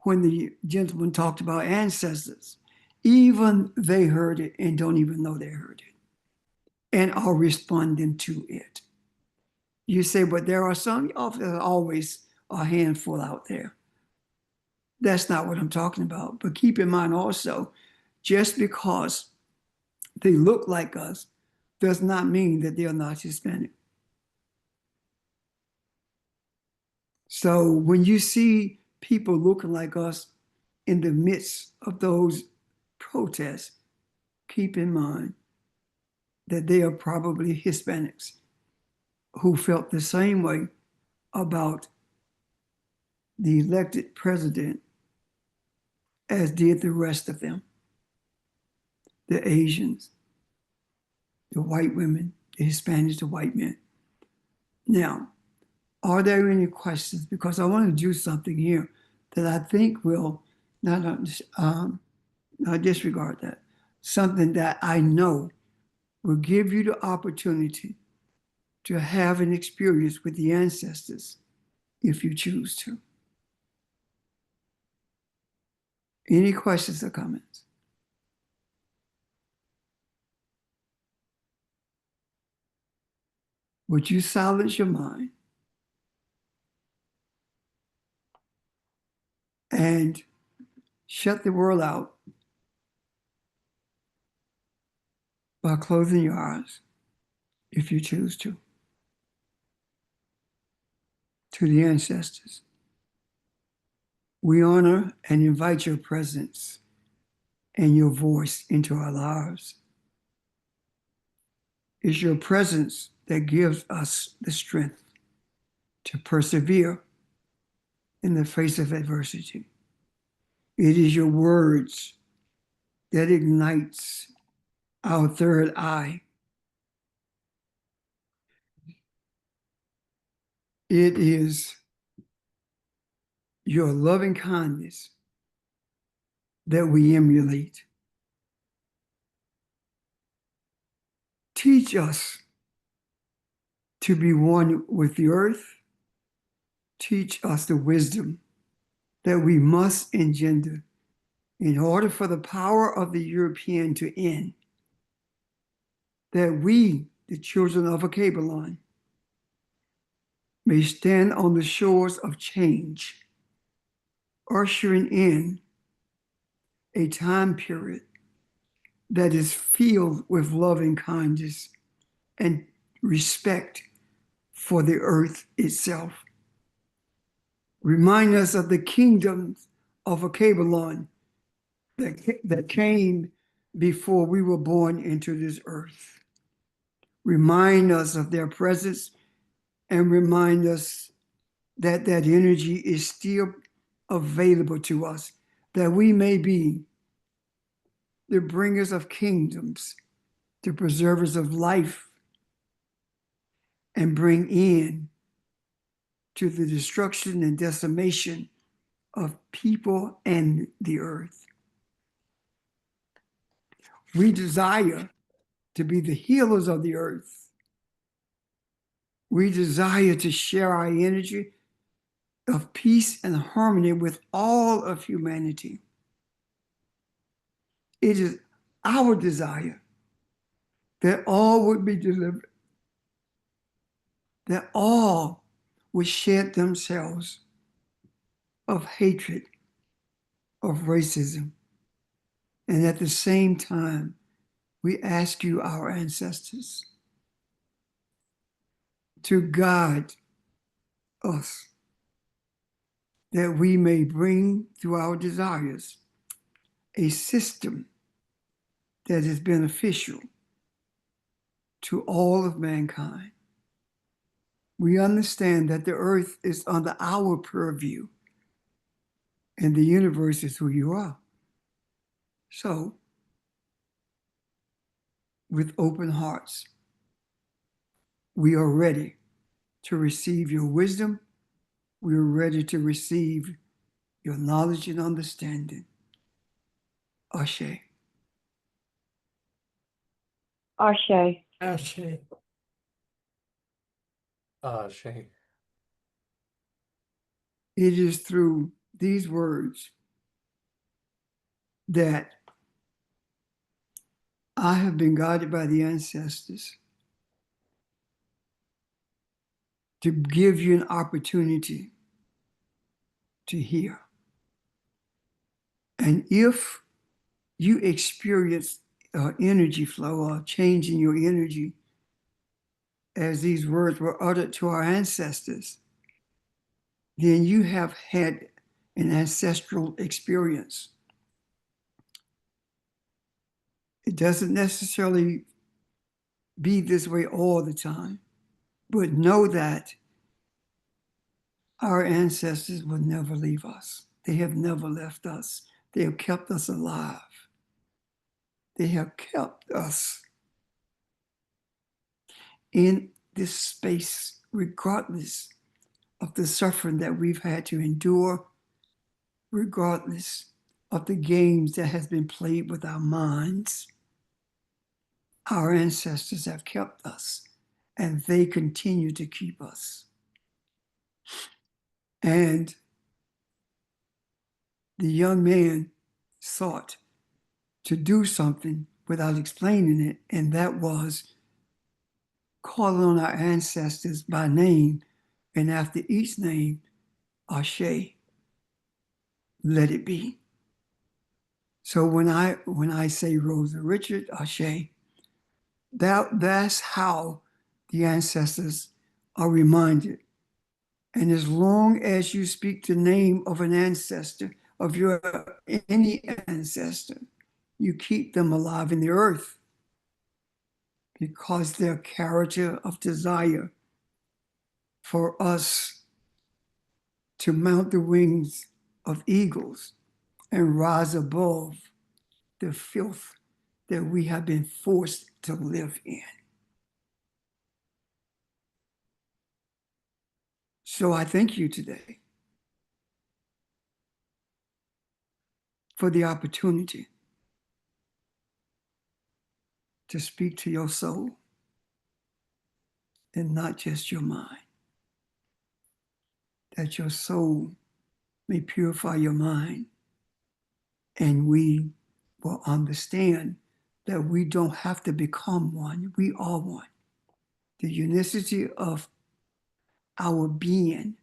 when the gentleman talked about ancestors, even they heard it and don't even know they heard it and are responding to it. You say, but there are some, there's always a handful out there. That's not what I'm talking about. But keep in mind also, just because they look like us does not mean that they are not Hispanic. So when you see people looking like us in the midst of those protests, keep in mind that they are probably Hispanics who felt the same way about the elected president as did the rest of them. The Asians, the white women, the Hispanics, the white men. Now, are there any questions? Because I want to do something here that I think will not disregard that. Something that I know will give you the opportunity to have an experience with the ancestors if you choose to. Any questions or comments? Would you silence your mind and shut the world out by closing your eyes if you choose to the ancestors? We honor and invite your presence and your voice into our lives. It's your presence that gives us the strength to persevere in the face of adversity. It is your words that ignites our third eye. It is your loving kindness that we emulate. Teach us to be one with the earth. Teach us the wisdom that we must engender in order for the power of the European to end, that we, the children of Akebalon, may stand on the shores of change, ushering in a time period that is filled with loving kindness and respect for the earth itself. Remind us of the kingdoms of Akebalon that came before we were born into this earth. Remind us of their presence and remind us that that energy is still available to us, that we may be the bringers of kingdoms, the preservers of life, and bring in to the destruction and decimation of people and the earth. We desire to be the healers of the earth. We desire to share our energy of peace and harmony with all of humanity. It is our desire that all would be delivered, that all would shed themselves of hatred, of racism. And at the same time, we ask you, our ancestors, to guide us, that we may bring through our desires a system that is beneficial to all of mankind. We understand that the earth is under our purview and the universe is who you are. So, with open hearts, we are ready to receive your wisdom. We are ready to receive your knowledge and understanding. Ashe. Ashe. Ashe. Shay. It is through these words that I have been guided by the ancestors to give you an opportunity to hear. And if you experience energy flow or change in your energy as these words were uttered to our ancestors, then you have had an ancestral experience. It doesn't necessarily be this way all the time, but know that our ancestors will never leave us. They have never left us. They have kept us alive. They have kept us in this space, regardless of the suffering that we've had to endure, regardless of the games that has been played with our minds, our ancestors have kept us, and they continue to keep us. And the young man sought to do something without explaining it, and that was calling on our ancestors by name, and after each name, Ashe, let it be. So when I say Rosa Richard, Ashe, that's how the ancestors are reminded. And as long as you speak the name of an ancestor, of your any ancestor, you keep them alive in the earth, because their character of desire for us to mount the wings of eagles and rise above the filth that we have been forced to live in. So I thank you today for the opportunity to speak to your soul and not just your mind, that your soul may purify your mind, and we will understand that we don't have to become one. We are one. The unicity of our being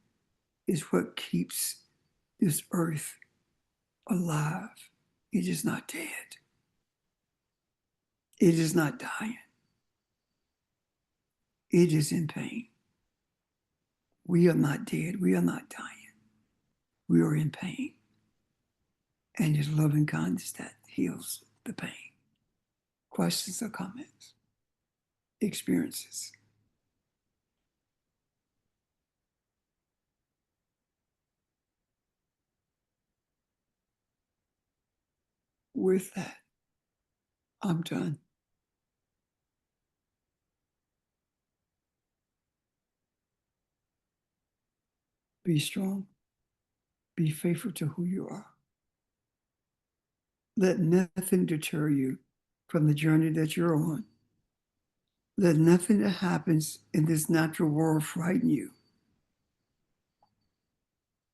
is what keeps this earth alive. It is not dead. It is not dying. It is in pain. We are not dead. We are not dying. We are in pain. And it's loving kindness that heals the pain. Questions or comments? Experiences? With that, I'm done. Be strong. Be faithful to who you are. Let nothing deter you from the journey that you're on. Let nothing that happens in this natural world frighten you.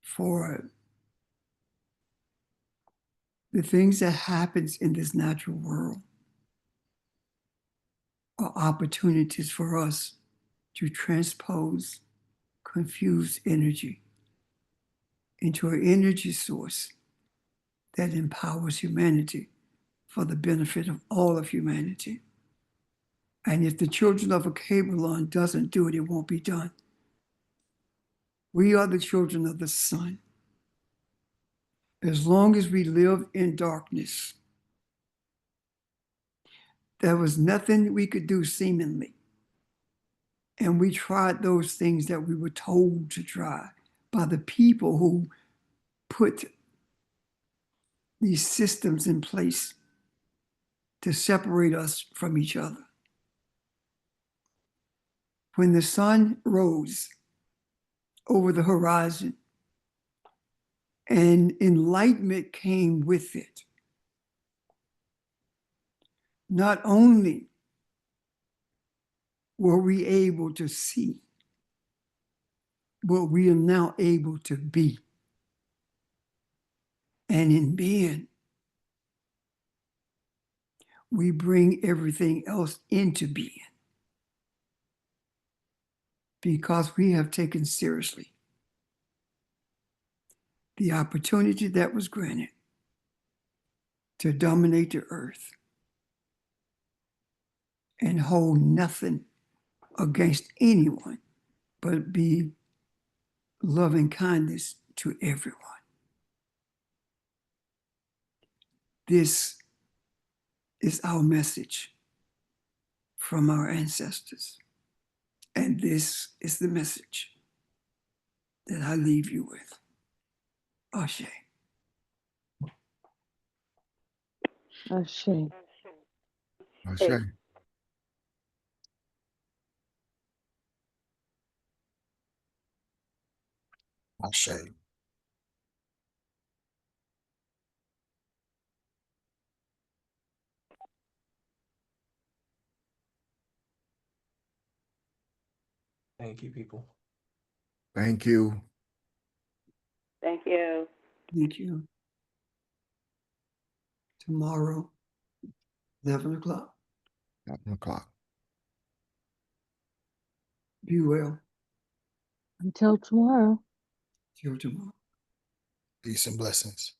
For the things that happens in this natural world are opportunities for us to transpose confused energy into an energy source that empowers humanity for the benefit of all of humanity. And if the children of a Kabbalah doesn't do it, it won't be done. We are the children of the sun. As long as we live in darkness, there was nothing we could do seemingly. And we tried those things that we were told to try by the people who put these systems in place to separate us from each other. When the sun rose over the horizon and enlightenment came with it, not only were we able to see, but we are now able to be. And in being, we bring everything else into being, because we have taken seriously the opportunity that was granted to dominate the earth and hold nothing against anyone, but be loving kindness to everyone. This is our message from our ancestors. And this is the message that I leave you with. Ashe. Ashe. Ashe. Ashe. Thank you, people. Thank you. Thank you. Thank you. Tomorrow, 11 o'clock. 11 o'clock. Be well. Until tomorrow. Till tomorrow. Peace and blessings.